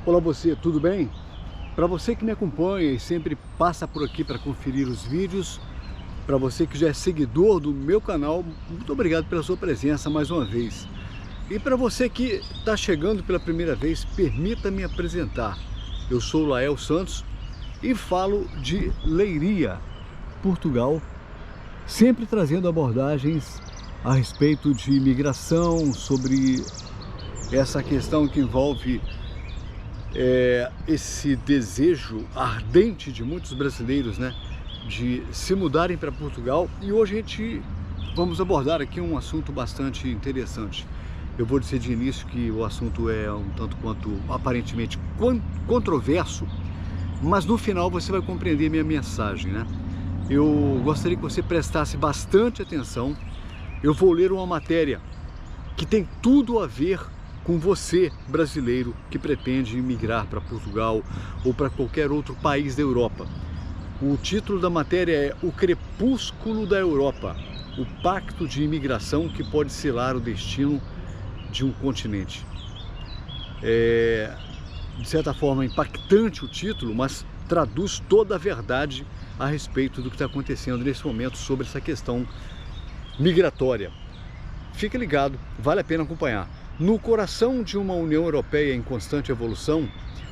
Olá você, tudo bem? Para você que me acompanha e sempre passa por aqui para conferir os vídeos, para você que já é seguidor do meu canal, muito obrigado pela sua presença mais uma vez. E para você que está chegando pela primeira vez, permita-me apresentar. Eu sou Lael Santos e falo de Leiria, Portugal, sempre trazendo abordagens a respeito de imigração, sobre essa questão que envolve esse desejo ardente de muitos brasileiros, né, de se mudarem para Portugal. E hoje a gente vamos abordar aqui um assunto bastante interessante. Eu vou dizer de início que o assunto é um tanto quanto aparentemente controverso, mas no final você vai compreender minha mensagem, né? Eu gostaria que você prestasse bastante atenção. Eu vou ler uma matéria que tem tudo a ver com você, brasileiro, que pretende migrar para Portugal ou para qualquer outro país da Europa. O título da matéria é O Crepúsculo da Europa, o pacto de imigração que pode selar o destino de um continente. De certa forma, impactante o título, mas traduz toda a verdade a respeito do que está acontecendo nesse momento sobre essa questão migratória. Fique ligado, vale a pena acompanhar. No coração de uma União Europeia em constante evolução,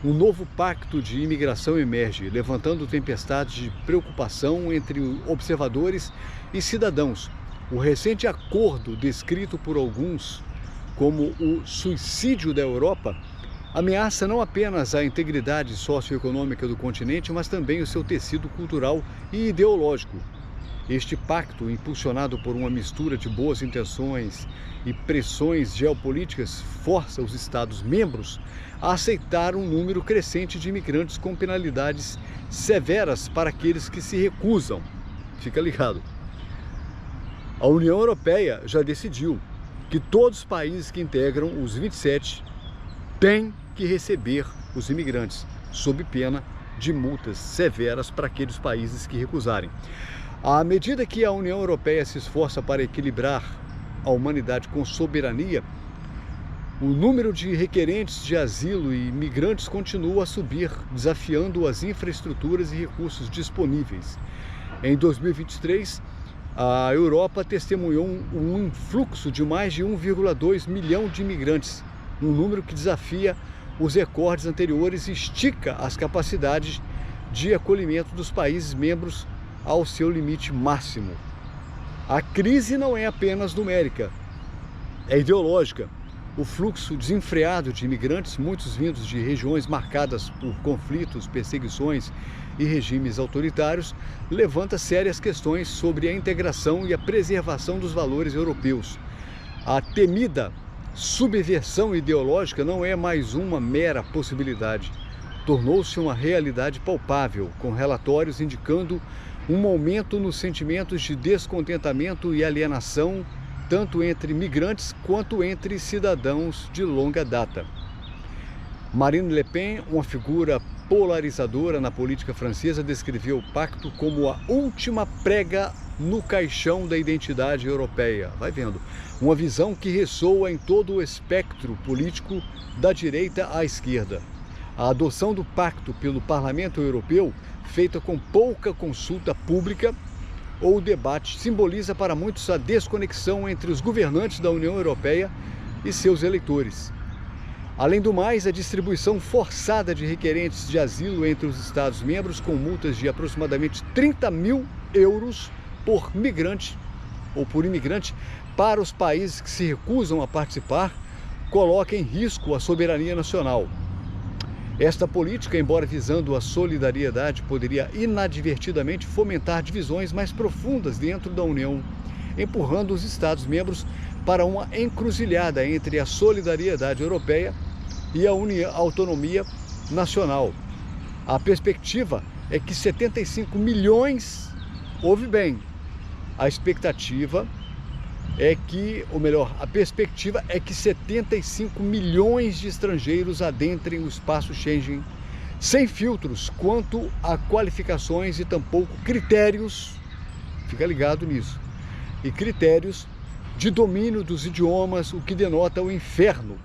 um novo pacto de imigração emerge, levantando tempestades de preocupação entre observadores e cidadãos. O recente acordo, descrito por alguns como o suicídio da Europa, ameaça não apenas a integridade socioeconômica do continente, mas também o seu tecido cultural e ideológico. Este pacto, impulsionado por uma mistura de boas intenções e pressões geopolíticas, força os Estados-membros a aceitar um número crescente de imigrantes com penalidades severas para aqueles que se recusam. Fica ligado. A União Europeia já decidiu que todos os países que integram os 27 têm que receber os imigrantes, sob pena de multas severas para aqueles países que recusarem. À medida que a União Europeia se esforça para equilibrar a humanidade com soberania, o número de requerentes de asilo e migrantes continua a subir, desafiando as infraestruturas e recursos disponíveis. Em 2023, a Europa testemunhou um influxo de mais de 1,2 milhão de imigrantes, um número que desafia os recordes anteriores e estica as capacidades de acolhimento dos países membros ao seu limite máximo. A crise não é apenas numérica, é ideológica. O fluxo desenfreado de imigrantes, muitos vindos de regiões marcadas por conflitos, perseguições e regimes autoritários, levanta sérias questões sobre a integração e a preservação dos valores europeus. A temida subversão ideológica não é mais uma mera possibilidade. Tornou-se uma realidade palpável, com relatórios indicando um aumento nos sentimentos de descontentamento e alienação, tanto entre migrantes quanto entre cidadãos de longa data. Marine Le Pen, uma figura polarizadora na política francesa, descreveu o pacto como a última prega no caixão da identidade europeia. Vai vendo. Uma visão que ressoa em todo o espectro político, da direita à esquerda. A adoção do pacto pelo Parlamento Europeu, feita com pouca consulta pública ou debate, simboliza para muitos a desconexão entre os governantes da União Europeia e seus eleitores. Além do mais, a distribuição forçada de requerentes de asilo entre os Estados-membros, com multas de aproximadamente 30 mil euros por migrante ou por imigrante para os países que se recusam a participar, coloca em risco a soberania nacional. Esta política, embora visando a solidariedade, poderia inadvertidamente fomentar divisões mais profundas dentro da União, empurrando os Estados-membros para uma encruzilhada entre a solidariedade europeia e a autonomia nacional. A perspectiva é que 75 milhões, ouve bem, a expectativa é que, ou melhor, a perspectiva é que 75 milhões de estrangeiros adentrem o espaço Schengen sem filtros quanto a qualificações e tampouco critérios, fica ligado nisso, e critérios de domínio dos idiomas, o que denota o inferno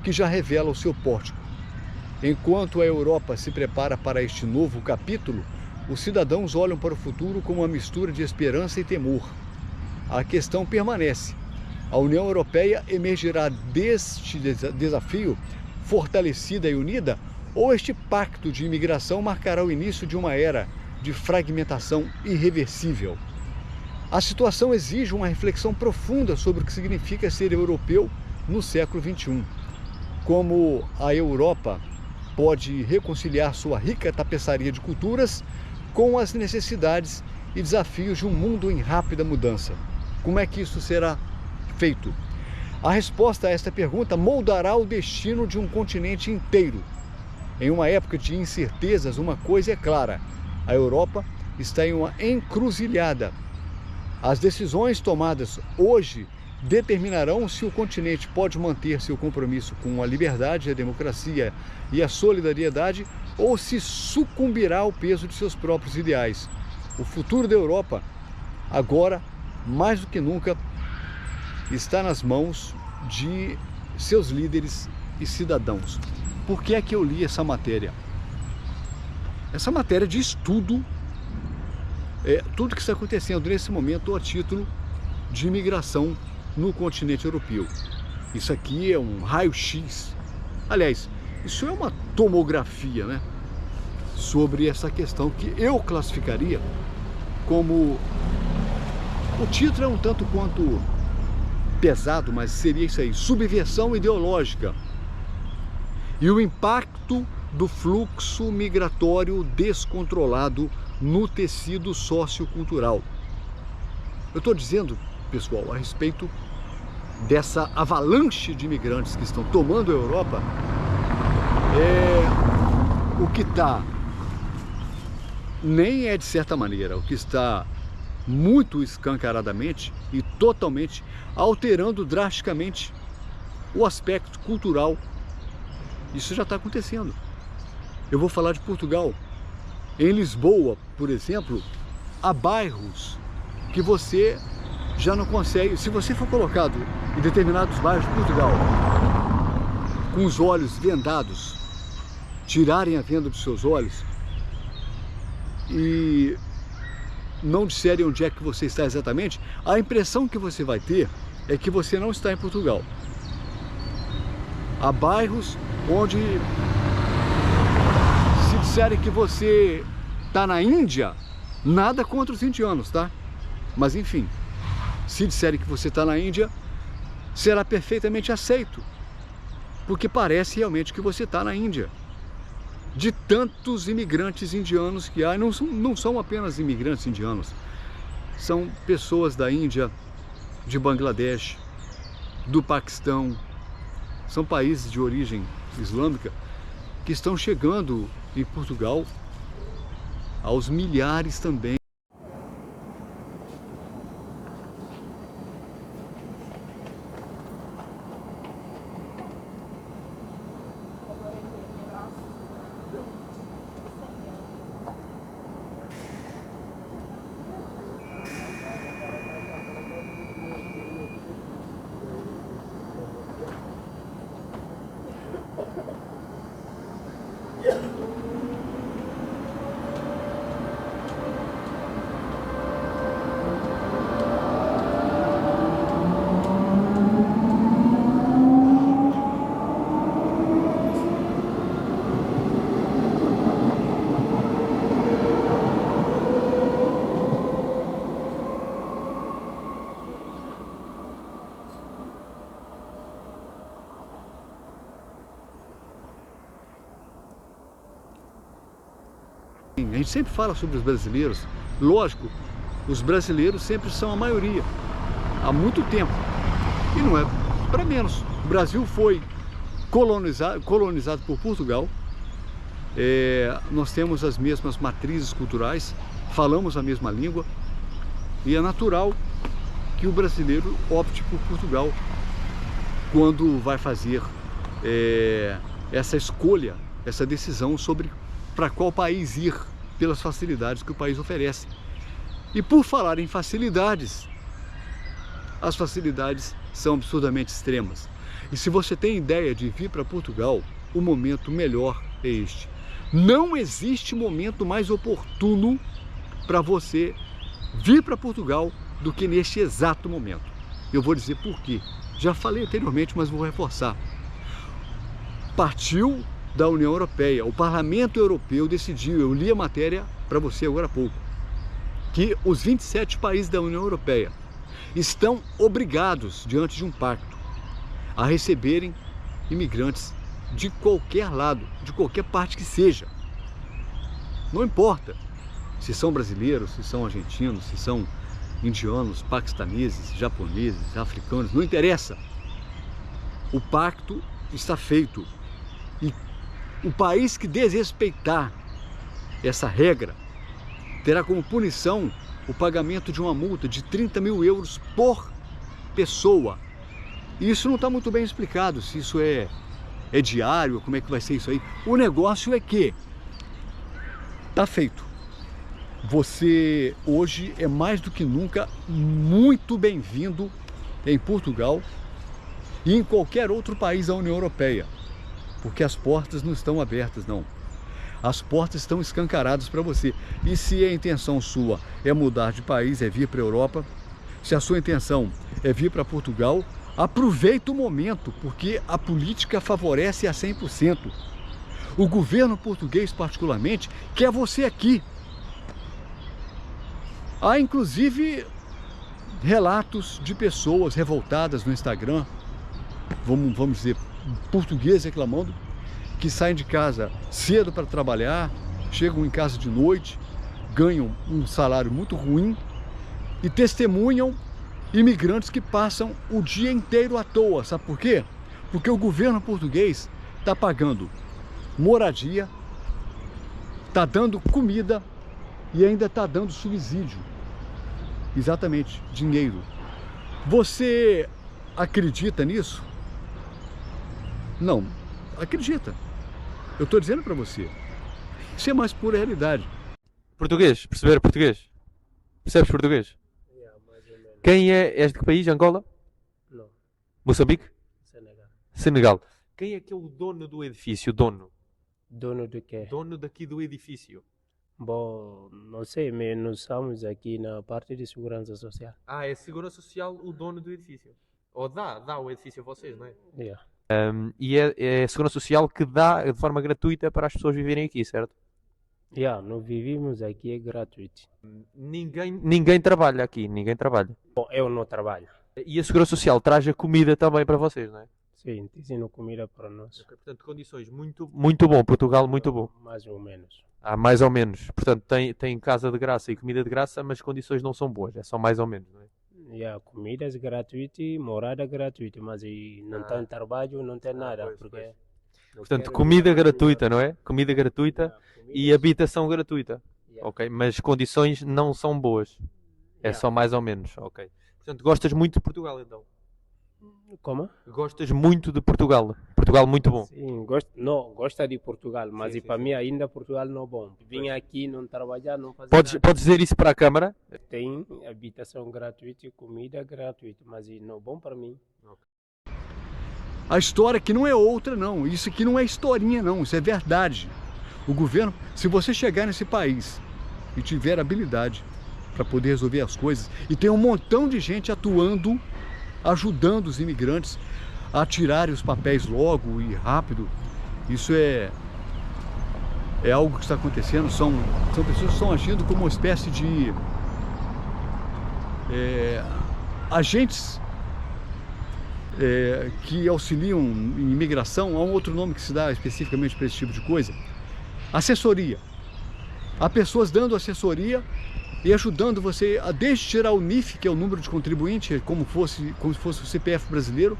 que já revela o seu pórtico. Enquanto a Europa se prepara para este novo capítulo, os cidadãos olham para o futuro com uma mistura de esperança e temor. A questão permanece. A União Europeia emergirá deste desafio fortalecida e unida, ou este pacto de imigração marcará o início de uma era de fragmentação irreversível? A situação exige uma reflexão profunda sobre o que significa ser europeu no século XXI. Como a Europa pode reconciliar sua rica tapeçaria de culturas com as necessidades e desafios de um mundo em rápida mudança? Como é que isso será feito? A resposta a esta pergunta moldará o destino de um continente inteiro. Em uma época de incertezas, uma coisa é clara: a Europa está em uma encruzilhada. As decisões tomadas hoje determinarão se o continente pode manter seu compromisso com a liberdade, a democracia e a solidariedade, ou se sucumbirá ao peso de seus próprios ideais. O futuro da Europa, agora, mais do que nunca, está nas mãos de seus líderes e cidadãos. Por que é que eu li essa matéria? Essa matéria de estudo, tudo que está acontecendo nesse momento a título de imigração no continente europeu. Isso aqui é um raio-x. Aliás, isso é uma tomografia, né? Sobre essa questão que eu classificaria como... O título é um tanto quanto pesado, mas seria isso aí: subversão ideológica e o impacto do fluxo migratório descontrolado no tecido sociocultural. Eu estou dizendo, pessoal, a respeito dessa avalanche de imigrantes que estão tomando a Europa. O que está, nem é de certa maneira, o que está muito escancaradamente e totalmente alterando drasticamente o aspecto cultural. Isso já está acontecendo. Eu vou falar de Portugal. Em Lisboa, por exemplo, há bairros que você já não consegue. Se você for colocado em determinados bairros de Portugal com os olhos vendados, tirarem a venda dos seus olhos e não disserem onde é que você está exatamente, a impressão que você vai ter é que você não está em Portugal. Há bairros onde, se disserem que você está na Índia, nada contra os indianos, tá? Mas enfim, se disserem que você está na Índia, será perfeitamente aceito, porque parece realmente que você está na Índia. De tantos imigrantes indianos que há, não são apenas imigrantes indianos, são pessoas da Índia, de Bangladesh, do Paquistão, são países de origem islâmica que estão chegando em Portugal aos milhares também. A gente sempre fala sobre os brasileiros. Lógico, os brasileiros sempre são a maioria, há muito tempo. E não é para menos. O Brasil foi colonizado por Portugal. Nós temos as mesmas matrizes culturais, falamos a mesma língua. E é natural que o brasileiro opte por Portugal quando vai fazer essa escolha, essa decisão sobre para qual país ir, pelas facilidades que o país oferece. E por falar em facilidades, as facilidades são absurdamente extremas. E se você tem ideia de vir para Portugal, o momento melhor é este. Não existe momento mais oportuno para você vir para Portugal do que neste exato momento. Eu vou dizer por quê. Já falei anteriormente, mas vou reforçar. Partiu da União Europeia. O Parlamento Europeu decidiu, eu li a matéria para você agora há pouco, que os 27 países da União Europeia estão obrigados, diante de um pacto, a receberem imigrantes de qualquer lado, de qualquer parte que seja. Não importa se são brasileiros, se são argentinos, se são indianos, paquistaneses, japoneses, africanos, não interessa. O pacto está feito e o país que desrespeitar essa regra terá como punição o pagamento de uma multa de 30 mil euros por pessoa. E isso não está muito bem explicado, se isso é diário, como é que vai ser isso aí. O negócio é que está feito. Você hoje é mais do que nunca muito bem-vindo em Portugal e em qualquer outro país da União Europeia, porque as portas não estão abertas, não. As portas estão escancaradas para você. E se a intenção sua é mudar de país, é vir para a Europa, se a sua intenção é vir para Portugal, aproveita o momento, porque a política favorece a 100%. O governo português, particularmente, quer você aqui. Há, inclusive, relatos de pessoas revoltadas no Instagram, vamos dizer, portugueses reclamando, que saem de casa cedo para trabalhar, chegam em casa de noite, ganham um salário muito ruim e testemunham imigrantes que passam o dia inteiro à toa. Sabe por quê? Porque o governo português está pagando moradia, está dando comida e ainda está dando subsídio. Exatamente, dinheiro. Você acredita nisso? Não, acredita. Eu estou dizendo para você. Isso é mais pura realidade. Português, perceber português? Percebes português? Quem é? És de que país? Angola? Não, Moçambique? Senegal. Senegal. Quem é que é o dono do edifício? Dono? Dono do quê? Dono daqui do edifício. Bom, não sei, mas nós estamos aqui na parte de segurança social. Ah, é a Segurança Social o dono do edifício? Ou dá o edifício a vocês, não é? Yeah. E é a Segurança Social que dá de forma gratuita para as pessoas viverem aqui, certo? Yeah, nós vivemos aqui, é gratuito. Ninguém trabalha aqui, ninguém trabalha. Bom, eu não trabalho. E a Segurança Social traz a comida também para vocês, não é? Sim, dizendo comida para nós. Ok, portanto, condições muito bom, Portugal muito bom. Mais ou menos. Ah, mais ou menos. Portanto, tem casa de graça e comida de graça, mas condições não são boas, é só mais ou menos, não é? Yeah, comida é gratuita, morada é gratuita, mas não tem trabalho, não tem nada. Pois, porque pois. não Portanto, querem comida viver gratuita, não é? Comida gratuita Yeah, comida, e habitação gratuita. yeah. Ok, mas condições não são boas. É Yeah. só mais ou menos, ok. Portanto, gostas muito de Portugal, então? Como? Gostas muito de Portugal. Portugal muito bom. Sim, gosta de Portugal, mas Sim, para sim. mim ainda Portugal não é bom. Vim aqui, não trabalhar, não fazer Podes nada. dizer isso para a câmara? Tem habitação gratuita e comida gratuita, mas não é bom para mim. A história aqui não é outra, não. Isso aqui não é historinha, não. Isso é verdade. O governo, se você chegar nesse país e tiver habilidade para poder resolver as coisas, e tem um montão de gente atuando, ajudando os imigrantes a tirarem os papéis logo e rápido, isso é algo que está acontecendo. São pessoas que estão agindo como uma espécie de agentes que auxiliam em imigração. Há um outro nome que se dá especificamente para esse tipo de coisa: assessoria. Há pessoas dando assessoria e ajudando você a desde tirar o NIF, que é o número de contribuinte, como se fosse o CPF brasileiro,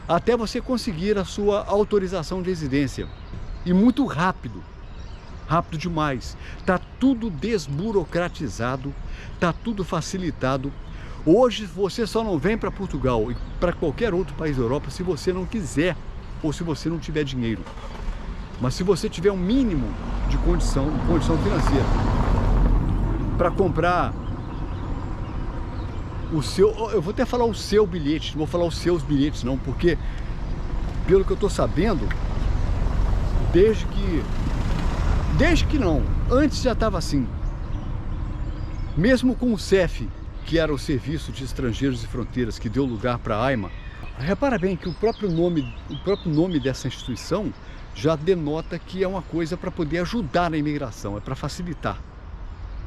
até você conseguir a sua autorização de residência. E muito rápido. Rápido demais. Está tudo desburocratizado, está tudo facilitado. Hoje você só não vem para Portugal e para qualquer outro país da Europa se você não quiser ou se você não tiver dinheiro. Mas se você tiver um mínimo de condição financeira para comprar o seu, eu vou até falar o seu bilhete, não vou falar os seus bilhetes não, porque pelo que eu estou sabendo, desde que não, antes já estava assim. Mesmo com o CEF, que era o Serviço de Estrangeiros e Fronteiras, que deu lugar para a AIMA, repara bem que o próprio nome dessa instituição já denota que é uma coisa para poder ajudar na imigração, é para facilitar,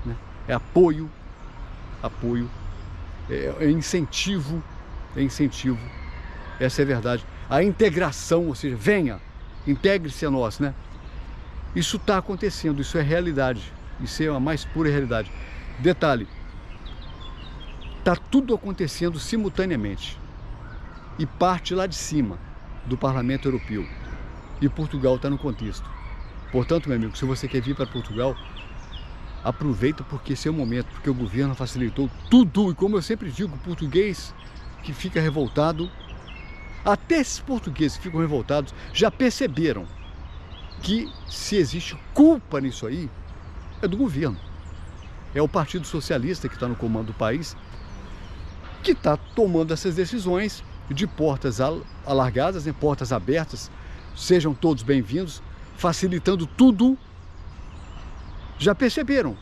né? É apoio, é incentivo, essa é a verdade. A integração, ou seja, venha, integre-se a nós, né? Isso está acontecendo, isso é realidade, isso é a mais pura realidade. Detalhe, está tudo acontecendo simultaneamente e parte lá de cima do Parlamento Europeu, e Portugal está no contexto. Portanto, meu amigo, se você quer vir para Portugal, aproveita, porque esse é o momento, porque o governo facilitou tudo. E como eu sempre digo, o português que fica revoltado, até esses portugueses que ficam revoltados já perceberam que se existe culpa nisso aí, é do governo. É o Partido Socialista que está no comando do país, que está tomando essas decisões de portas alargadas, né, portas abertas, sejam todos bem-vindos, facilitando tudo. Já perceberam?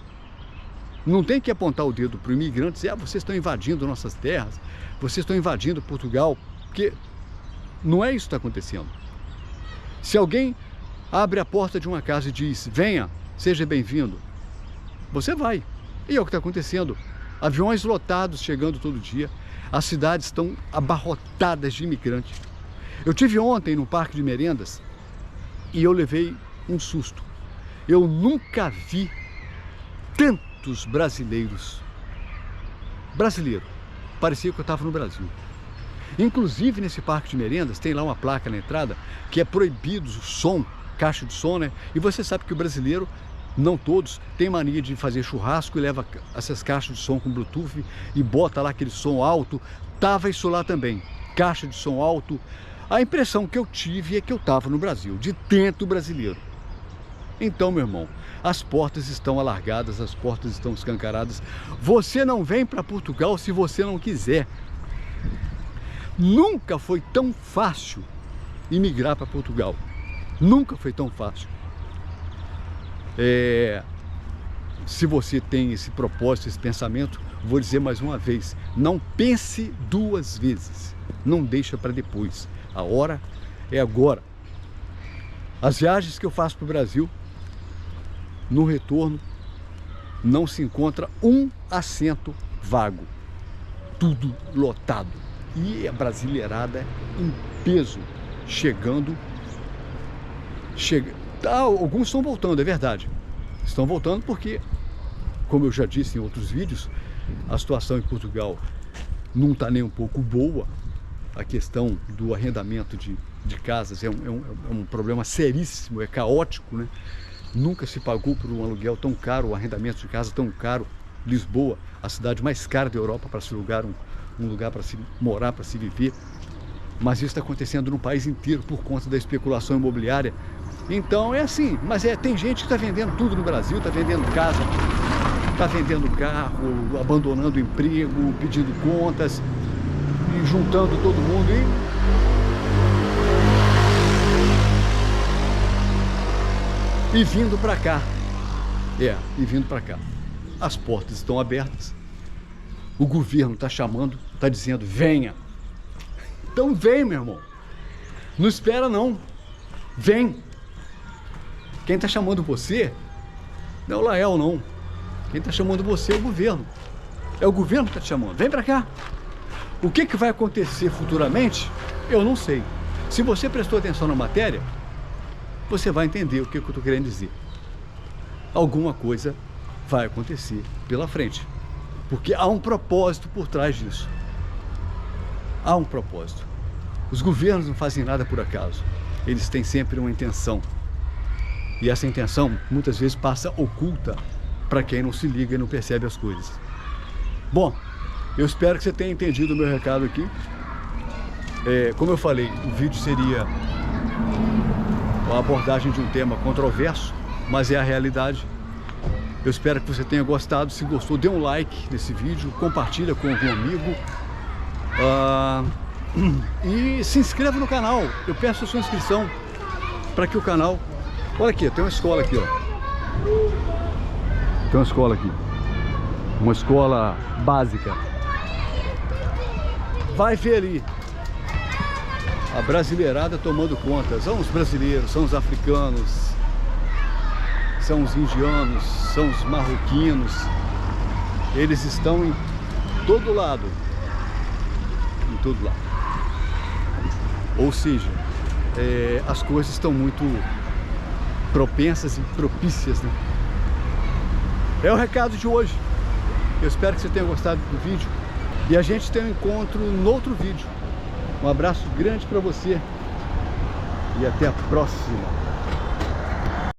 Não tem que apontar o dedo para o imigrante e dizer, vocês estão invadindo nossas terras, vocês estão invadindo Portugal, porque não é isso que está acontecendo. Se alguém abre a porta de uma casa e diz, venha, seja bem-vindo, você vai. E é o que está acontecendo. Aviões lotados chegando todo dia, as cidades estão abarrotadas de imigrantes. Eu tive ontem no parque de merendas e eu levei um susto. Eu nunca vi tantos brasileiros. Parecia que eu estava no Brasil. Inclusive nesse parque de merendas tem lá uma placa na entrada que é proibido o som, caixa de som, né? E você sabe que o brasileiro, não todos, tem mania de fazer churrasco e leva essas caixas de som com Bluetooth e bota lá aquele som alto. Tava isso lá também, caixa de som alto. A impressão que eu tive é que eu estava no Brasil, de tanto brasileiro. Então, meu irmão, as portas estão alargadas, as portas estão escancaradas. Você não vem para Portugal se você não quiser. Nunca foi tão fácil imigrar para Portugal. Nunca foi tão fácil. Se você tem esse propósito, esse pensamento, vou dizer mais uma vez, não pense duas vezes. Não deixa para depois. A hora é agora. As viagens que eu faço para o Brasil, no retorno, não se encontra um assento vago. Tudo lotado. E a brasileirada em peso, chegando. Alguns estão voltando, é verdade. Estão voltando porque, como eu já disse em outros vídeos, a situação em Portugal não está nem um pouco boa. A questão do arrendamento de casas é um problema seríssimo, é caótico, né? Nunca se pagou por um aluguel tão caro, o arrendamento de casa tão caro. Lisboa, a cidade mais cara da Europa para se alugar um lugar para se morar, para se viver. Mas isso está acontecendo no país inteiro por conta da especulação imobiliária. Então é assim, mas tem gente que está vendendo tudo no Brasil, está vendendo casa, está vendendo carro, abandonando o emprego, pedindo contas, e juntando todo mundo e vindo para cá. E vindo para cá. As portas estão abertas, o governo está chamando, está dizendo, venha. Então vem, meu irmão. Não espera não. Vem. Quem está chamando você não é o Lael, não. Quem está chamando você é o governo. É o governo que está te chamando. Vem para cá. O que vai acontecer futuramente, eu não sei. Se você prestou atenção na matéria, você vai entender o que eu estou querendo dizer. Alguma coisa vai acontecer pela frente. Porque há um propósito por trás disso. Há um propósito. Os governos não fazem nada por acaso. Eles têm sempre uma intenção. E essa intenção, muitas vezes, passa oculta para quem não se liga e não percebe as coisas. Bom, eu espero que você tenha entendido o meu recado aqui. Como eu falei, o vídeo seria a abordagem de um tema controverso, mas é a realidade. Eu espero que você tenha gostado. Se gostou, dê um like nesse vídeo, compartilha com algum amigo. E se inscreva no canal. Eu peço a sua inscrição para que o canal Olha aqui, tem uma escola aqui, ó. Tem uma escola aqui. Uma escola básica. Vai ver ali a brasileirada tomando conta. São os brasileiros, são os africanos, são os indianos, são os marroquinos. Eles estão em todo lado. Em todo lado. Ou seja, as coisas estão muito propensas e propícias, né? É o recado de hoje. Eu espero que você tenha gostado do vídeo. E a gente tem um encontro no outro vídeo. Um abraço grande para você. E até a próxima.